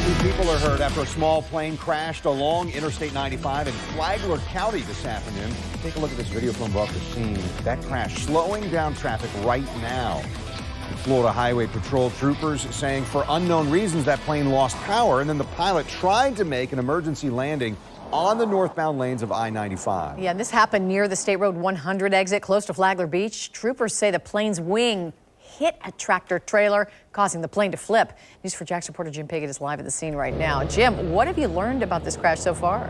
Two people are hurt after a small plane crashed along Interstate 95 in Flagler County this afternoon. Take a look at this video from above the scene. That crash slowing down traffic right now. The Florida Highway Patrol troopers saying for unknown reasons that plane lost power, and then the pilot tried to make an emergency landing on the northbound lanes of I-95. Yeah, this happened near the State Road 100 exit close to Flagler Beach. Troopers say the plane's wing hit a tractor trailer, causing the plane to flip. News4Jax reporter Jim Piggott is live at the scene right now. Jim, what have you learned about this crash so far?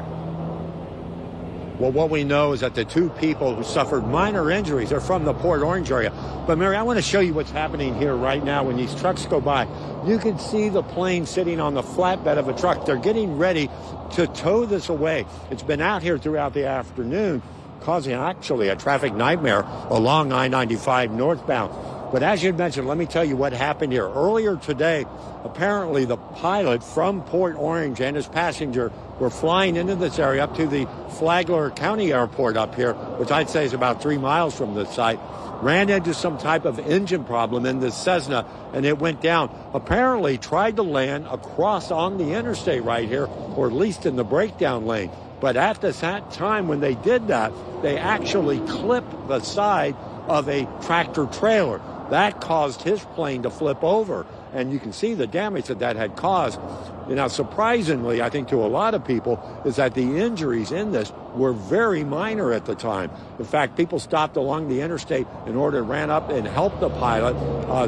Well, what we know is that the two people who suffered minor injuries are from the Port Orange area. But, Mary, I want to show you what's happening here right now when these trucks go by. You can see the plane sitting on the flatbed of a truck. They're getting ready to tow this away. It's been out here throughout the afternoon, causing actually a traffic nightmare along I-95 northbound. But as you mentioned, let me tell you what happened here. Earlier today, apparently the pilot from Port Orange and his passenger were flying into this area up to the Flagler County airport up here, which I'd say is about 3 miles from the site, ran into some type of engine problem in the Cessna, and it went down. Apparently tried to land across on the interstate right here, or at least in the breakdown lane. But at the time when they did that, they actually clipped the side of a tractor trailer. That caused his plane to flip over, and you can see the damage that that had caused. Now, surprisingly, I think to a lot of people, is that the injuries in this were very minor at the time. In fact, people stopped along the interstate in order to ran up and help the pilot.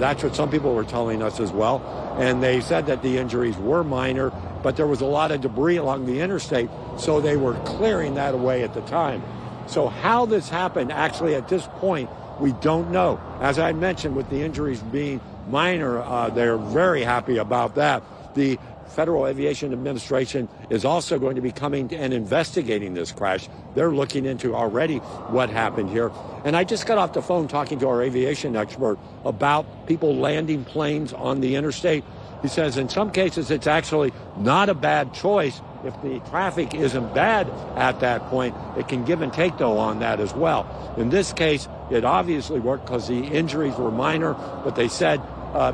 That's what some people were telling us as well. And they said that the injuries were minor, but there was a lot of debris along the interstate, so they were clearing that away at the time. So how this happened actually at this point, we don't know. As I mentioned, with the injuries being minor, they're very happy about that. The Federal Aviation Administration is also going to be coming and investigating this crash. They're looking into already what happened here. And I just got off the phone talking to our aviation expert about people landing planes on the interstate. He says in some cases it's actually not a bad choice. If the traffic isn't bad at that point, it can give and take, though, on that as well. In this case, it obviously worked because the injuries were minor, but they said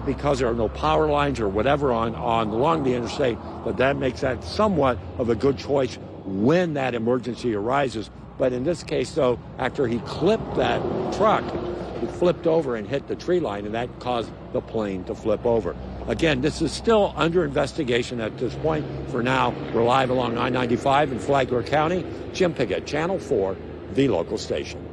because there are no power lines or whatever on along the interstate, that makes that somewhat of a good choice when that emergency arises. But in this case, though, after he clipped that truck, it flipped over and hit the tree line, and that caused the plane to flip over. Again, this is still under investigation at this point. For now, we're live along I-95 in Flagler County. Jim Piggott, Channel 4, the local station.